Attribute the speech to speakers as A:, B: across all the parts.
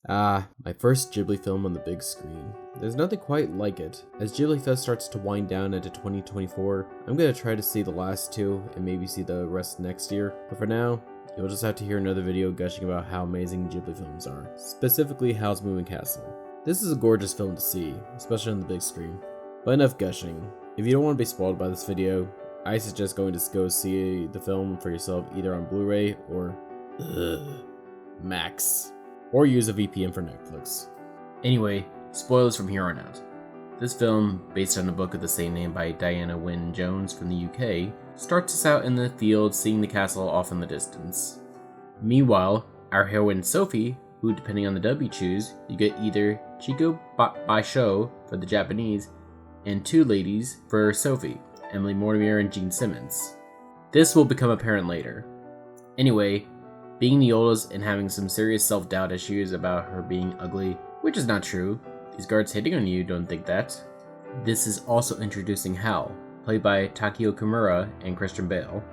A: Ah, my first Ghibli film on the big screen. There's nothing quite like it. As Ghibli Fest starts to wind down into 2024, I'm gonna try to see the last two and maybe see the rest next year, but for now, you'll just have to hear another video gushing about how amazing Ghibli films are, specifically Howl's Moving Castle. This is a gorgeous film to see, especially on the big screen. But enough gushing. If you don't want to be spoiled by this video, I suggest going to go see the film for yourself either on Blu-ray or Max. Or use a VPN for Netflix. Anyway, spoilers from here on out. This film, based on a book of the same name by Diana Wynne Jones from the UK, starts us out in the field seeing the castle off in the distance. Meanwhile, our heroine Sophie, who depending on the dub you choose, you get either Chico Baisho for the Japanese, and Two Ladies for Sophie, Emily Mortimer and Gene Simmons. This will become apparent later. Anyway, being the oldest and having some serious self-doubt issues about her being ugly, which is not true. These guards hitting on you don't think that. This is also introducing Howl, played by Takio Kimura and Christian Bale.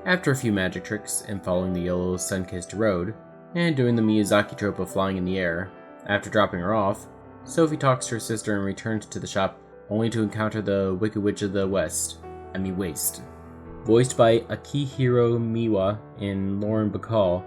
A: After a few magic tricks and following the yellow sun-kissed road, and doing the Miyazaki trope of flying in the air, after dropping her off, Sophie talks to her sister and returns to the shop only to encounter the Wicked Witch of the Waste. Voiced by Akihiro Miwa and Lauren Bacall,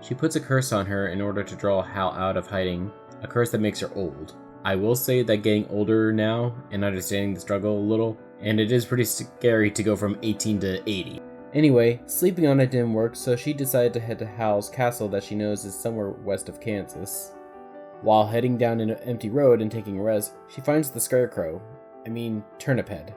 A: she puts a curse on her in order to draw Howl out of hiding, a curse that makes her old. I will say that getting older now and understanding the struggle a little, and it is pretty scary to go from 18 to 80. Anyway, sleeping on it didn't work, so she decided to head to Howl's castle that she knows is somewhere west of Kansas. While heading down an empty road and taking a rest, she finds the Scarecrow, Turnip Head.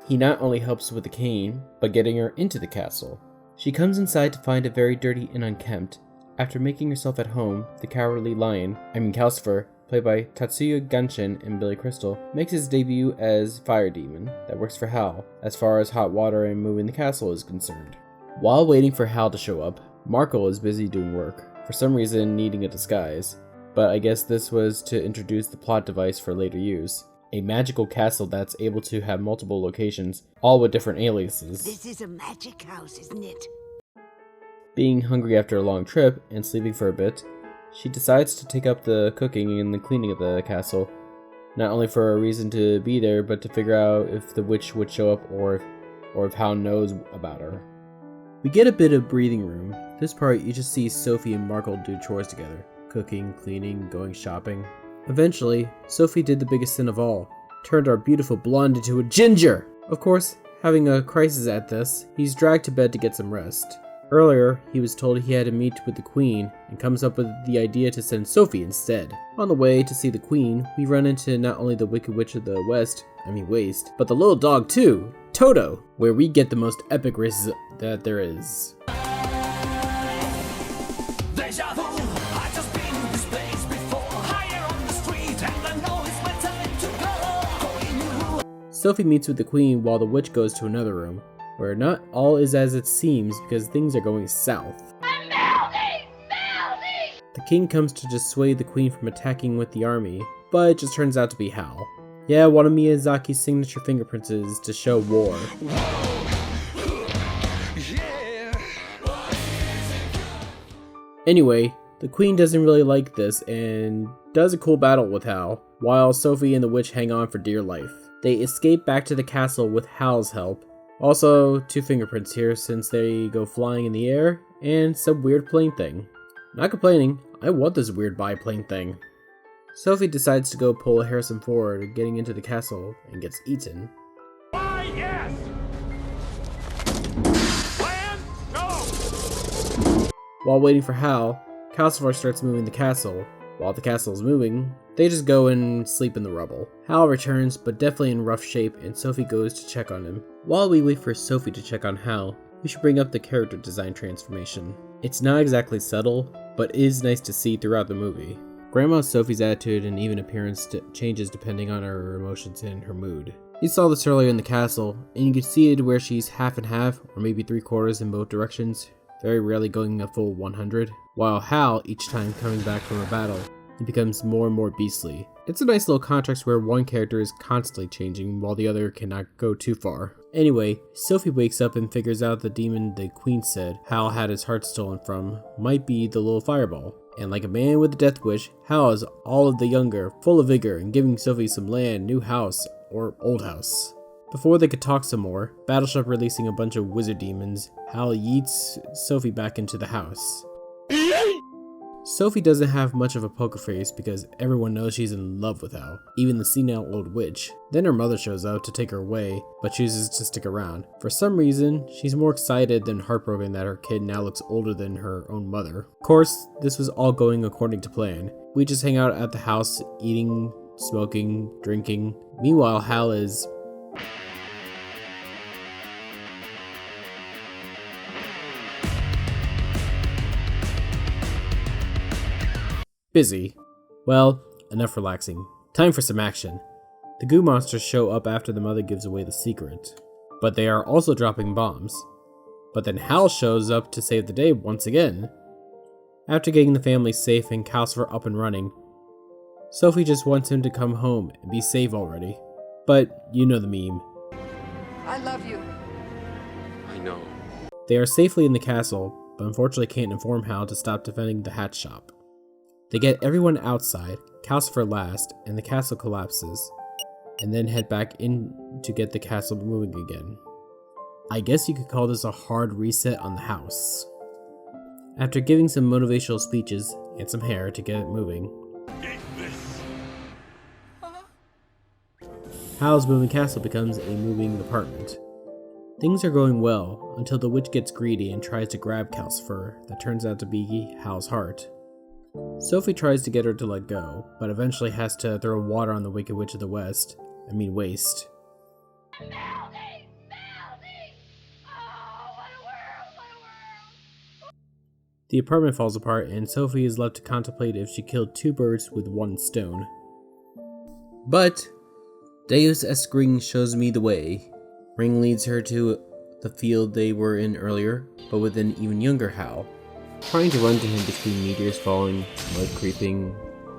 A: He not only helps with the cane, but getting her into the castle. She comes inside to find it very dirty and unkempt. After making herself at home, the cowardly lion, Calcifer, played by Tatsuya Ganshin and Billy Crystal, makes his debut as Fire Demon that works for Howl, as far as hot water and moving the castle is concerned. While waiting for Howl to show up, Markle is busy doing work, for some reason needing a disguise, but I guess this was to introduce the plot device for later use. A magical castle that's able to have multiple locations, all with different aliases.
B: This is a magic house, isn't it?
A: Being hungry after a long trip and sleeping for a bit, she decides to take up the cooking and the cleaning of the castle, not only for a reason to be there, but to figure out if the witch would show up or if Howl knows about her. We get a bit of breathing room. This part you just see Sophie and Markle do chores together, cooking, cleaning, going shopping. Eventually, Sophie did the biggest sin of all, turned our beautiful blonde into a ginger! Of course, having a crisis at this, he's dragged to bed to get some rest. Earlier, he was told he had to meet with the Queen, and comes up with the idea to send Sophie instead. On the way to see the Queen, we run into not only the Wicked Witch of the Waste, but the little dog too, Toto, where we get the most epic races that there is. Sophie meets with the Queen while the witch goes to another room, where not all is as it seems because things are going south. I'm melting! The king comes to dissuade the Queen from attacking with the army, but it just turns out to be Howl. Yeah, one of Miyazaki's signature fingerprints is to show war. Anyway, the Queen doesn't really like this and does a cool battle with Howl, while Sophie and the witch hang on for dear life. They escape back to the castle with Howl's help. Also, 2 fingerprints here since they go flying in the air, and some weird plane thing. Not complaining, I want this weird biplane thing. Sophie decides to go pull Harrison Ford, getting into the castle, and gets eaten.
C: Why, yes! Plan, go!
A: While waiting for Howl, Calcifer starts moving the castle. While the castle is moving, they just go and sleep in the rubble. Howl returns, but definitely in rough shape, and Sophie goes to check on him. While we wait for Sophie to check on Howl, we should bring up the character design transformation. It's not exactly subtle, but is nice to see throughout the movie. Grandma Sophie's attitude and even appearance changes depending on her emotions and her mood. You saw this earlier in the castle, and you can see it where she's half and half, or maybe 3/4 in both directions, very rarely going a full 100, while Howl, each time coming back from a battle, he becomes more and more beastly. It's a nice little contrast where one character is constantly changing while the other cannot go too far. Anyway, Sophie wakes up and figures out the demon the Queen said Howl had his heart stolen from might be the little fireball. And like a man with a death wish, Hal is all of the younger, full of vigor, and giving Sophie some land, new house, or old house. Before they could talk some more, Battleship releasing a bunch of wizard demons, Hal yeets Sophie back into the house. Sophie doesn't have much of a poker face because everyone knows she's in love with Hal, even the senile old witch. Then her mother shows up to take her away, but chooses to stick around. For some reason, she's more excited than heartbroken that her kid now looks older than her own mother. Of course, this was all going according to plan. We just hang out at the house, eating, smoking, drinking. Meanwhile, Hal is busy. Well, enough relaxing. Time for some action. The goo monsters show up after the mother gives away the secret, but they are also dropping bombs. But then Hal shows up to save the day once again. After getting the family safe and Calcifer up and running, Sophie just wants him to come home and be safe already. But you know the meme.
B: I love you.
C: I know.
A: They are safely in the castle, but unfortunately can't inform Hal to stop defending the hat shop. They get everyone outside, Calcifer last, and the castle collapses, and then head back in to get the castle moving again. I guess you could call this a hard reset on the house. After giving some motivational speeches and some hair to get it moving, Howl's Moving Castle becomes a moving apartment. Things are going well until the witch gets greedy and tries to grab Calcifer, that turns out to be Hal's heart. Sophie tries to get her to let go, but eventually has to throw water on the Wicked Witch of the waste. Oh, what a world! The apartment falls apart and Sophie is left to contemplate if she killed two birds with one stone. But Deus Ex Ring shows me the way. Ring leads her to the field they were in earlier, but with an even younger Howl. Trying to run to him between meteors falling, mud creeping,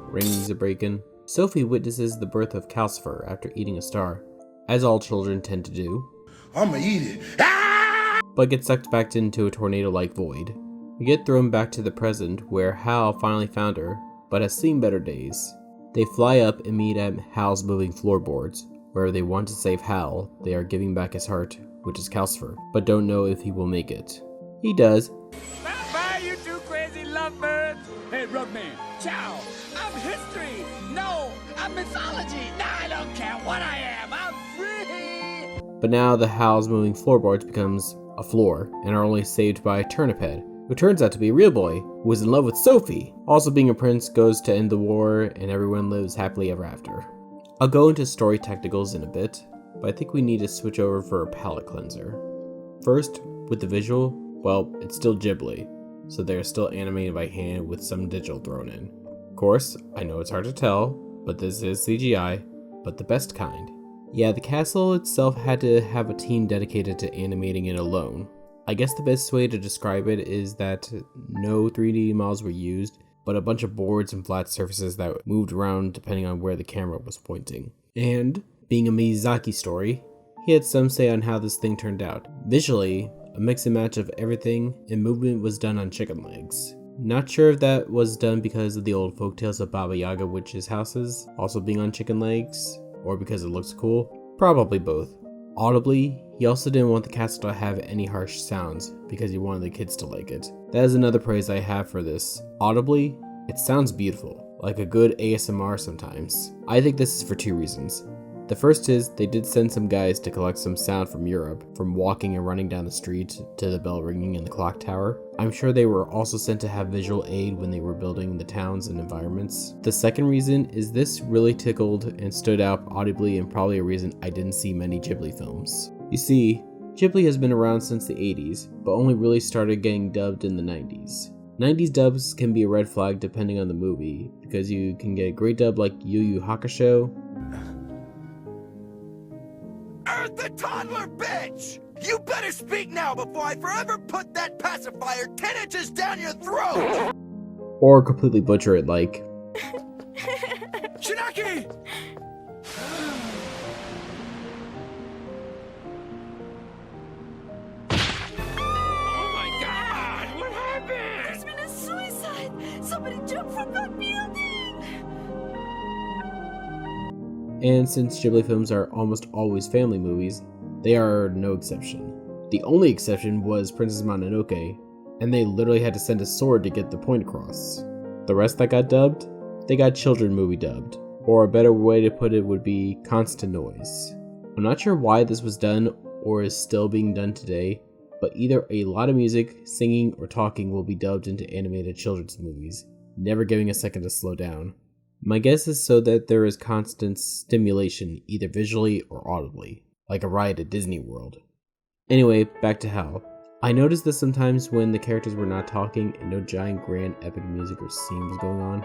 A: rings a breaking, Sophie witnesses the birth of Calcifer after eating a star, as all children tend to do.
D: I'ma eat it.
A: But gets sucked back into a tornado-like void. We get thrown back to the present, where Hal finally found her, but has seen better days. They fly up and meet at Hal's moving floorboards, where they want to save Hal. They are giving back his heart, which is Calcifer, but don't know if he will make it. He does.
C: Bye, you two crazy lovebirds. Hey, Rugman, ciao. I'm history. No, I'm mythology. Nah, I don't care what I am. I'm free.
A: But now the Howl's moving floorboards becomes a floor, and are only saved by Turniphead, who turns out to be a real boy, who is in love with Sophie. Also being a prince goes to end the war, and everyone lives happily ever after. I'll go into story technicals in a bit, but I think we need to switch over for a palette cleanser. First, with the visual, well, it's still Ghibli, so they're still animated by hand with some digital thrown in. Of course, I know it's hard to tell, but this is CGI, but the best kind. Yeah, the castle itself had to have a team dedicated to animating it alone. I guess the best way to describe it is that no 3D models were used, but a bunch of boards and flat surfaces that moved around depending on where the camera was pointing. And, being a Miyazaki story, he had some say on how this thing turned out. Visually, a mix and match of everything, and movement was done on chicken legs. Not sure if that was done because of the old folktales of Baba Yaga witches' houses also being on chicken legs, or because it looks cool. Probably both. Audibly, he also didn't want the castle to have any harsh sounds because he wanted the kids to like it. That is another praise I have for this. Audibly, it sounds beautiful, like a good ASMR sometimes. I think this is for two reasons. The first is, they did send some guys to collect some sound from Europe, from walking and running down the street to the bell ringing in the clock tower. I'm sure they were also sent to have visual aid when they were building the towns and environments. The second reason is this really tickled and stood out audibly, and probably a reason I didn't see many Ghibli films. You see, Ghibli has been around since the 80s, but only really started getting dubbed in the 90s. 90s dubs can be a red flag depending on the movie, because you can get a great dub like Yu Yu Hakusho.
D: Earth the toddler bitch! You better speak now before I forever put that pacifier 10 inches down your throat!
A: Or completely butcher it like
D: Shinaki!
C: Oh my God! What happened?
B: There's been a suicide. Somebody
A: And since Ghibli films are almost always family movies, they are no exception. The only exception was Princess Mononoke, and they literally had to send a sword to get the point across. The rest that got dubbed, they got children movie dubbed, or a better way to put it would be constant noise. I'm not sure why this was done or is still being done today, but either a lot of music, singing, or talking will be dubbed into animated children's movies, never giving a second to slow down. My guess is so that there is constant stimulation either visually or audibly, like a ride at Disney World. Anyway, back to Howl. I noticed this sometimes when the characters were not talking and no giant grand epic music or scene was going on.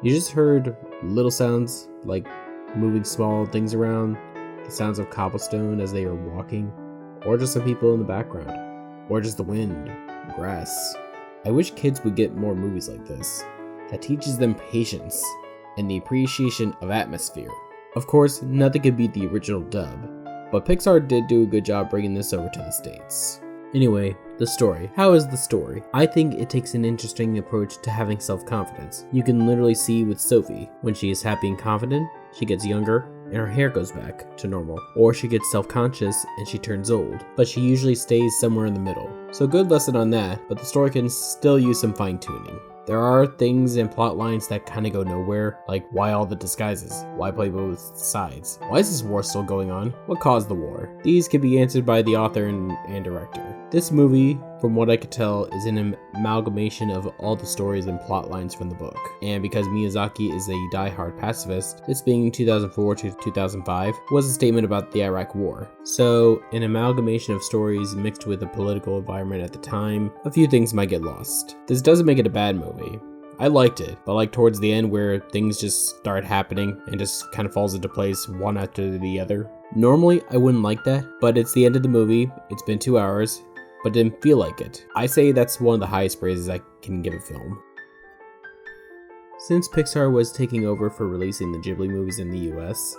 A: You just heard little sounds like moving small things around, the sounds of cobblestone as they are walking, or just some people in the background, or just the wind, grass. I wish kids would get more movies like this, that teaches them patience and the appreciation of atmosphere. Of course, nothing could beat the original dub, but Pixar did do a good job bringing this over to the States. Anyway, the story. How is the story? I think it takes an interesting approach to having self-confidence. You can literally see with Sophie, when she is happy and confident, she gets younger, and her hair goes back to normal. Or she gets self-conscious and she turns old, but she usually stays somewhere in the middle. So good lesson on that, but the story can still use some fine-tuning. There are things and plot lines that kinda go nowhere, like why all the disguises? Why play both sides? Why is this war still going on? What caused the war? These can be answered by the author and director. This movie, from what I could tell, is an amalgamation of all the stories and plot lines from the book. And because Miyazaki is a die-hard pacifist, this being 2004 to 2005 was a statement about the Iraq War. So, an amalgamation of stories mixed with the political environment at the time, a few things might get lost. This doesn't make it a bad movie. I liked it, but like towards the end where things just start happening and just kind of falls into place one after the other. Normally, I wouldn't like that, but it's the end of the movie, it's been 2 hours, but didn't feel like it. I say that's one of the highest praises I can give a film. Since Pixar was taking over for releasing the Ghibli movies in the US,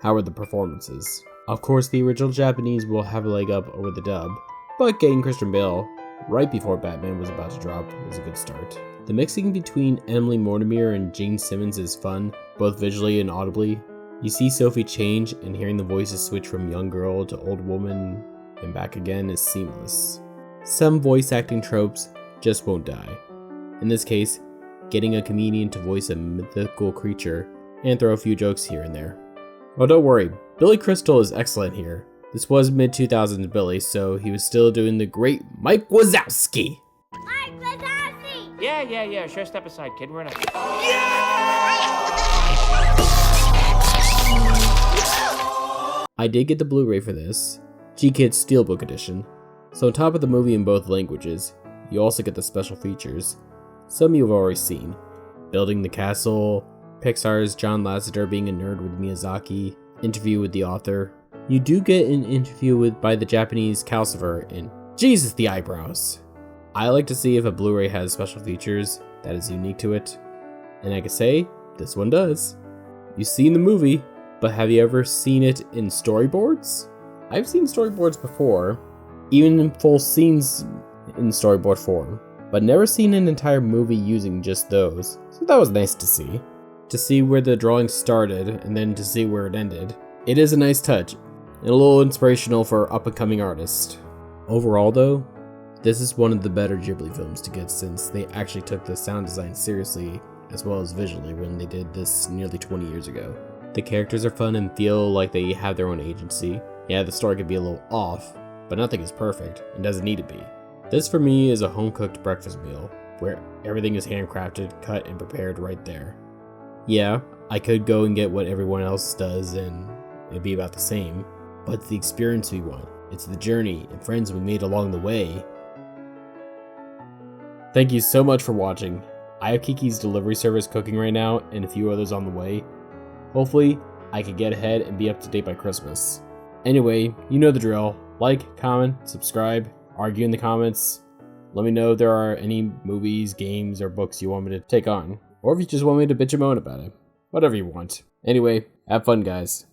A: how are the performances? Of course, the original Japanese will have a leg up over the dub, but getting Christian Bale right before Batman was about to drop was a good start. The mixing between Emily Mortimer and Jane Simmons is fun, both visually and audibly. You see Sophie change, and hearing the voices switch from young girl to old woman and back again is seamless. Some voice acting tropes just won't die. In this case, getting a comedian to voice a mythical creature and throw a few jokes here and there. Oh, don't worry, Billy Crystal is excellent here. This was mid-2000s Billy, so he was still doing the great Mike Wazowski.
E: Mike Wazowski!
F: Yeah, sure, step aside, kid, we're not...
A: I did get the Blu-ray for this, G-Kids Steelbook Edition, so on top of the movie in both languages, you also get the special features. Some you've already seen. Building the Castle, Pixar's John Lasseter being a nerd with Miyazaki, interview with the author. You do get an interview by the Japanese Calcifer, and Jesus, the eyebrows! I like to see if a Blu-ray has special features that is unique to it, and I can say, this one does. You've seen the movie, but have you ever seen it in storyboards? I've seen storyboards before, even in full scenes in storyboard form, but never seen an entire movie using just those, so that was nice to see. To see where the drawing started, and then to see where it ended. It is a nice touch, and a little inspirational for up-and-coming artists. Overall though, this is one of the better Ghibli films to get since they actually took the sound design seriously as well as visually when they did this nearly 20 years ago. The characters are fun and feel like they have their own agency. Yeah, the story could be a little off, but nothing is perfect and doesn't need to be. This for me is a home-cooked breakfast meal, where everything is handcrafted, cut, and prepared right there. Yeah, I could go and get what everyone else does and it'd be about the same, but it's the experience we want. It's the journey and friends we made along the way. Thank you so much for watching. I have Kiki's delivery service cooking right now and a few others on the way. Hopefully, I can get ahead and be up to date by Christmas. Anyway, you know the drill. Like, comment, subscribe, argue in the comments. Let me know if there are any movies, games, or books you want me to take on. Or if you just want me to bitch and moan about it. Whatever you want. Anyway, have fun, guys.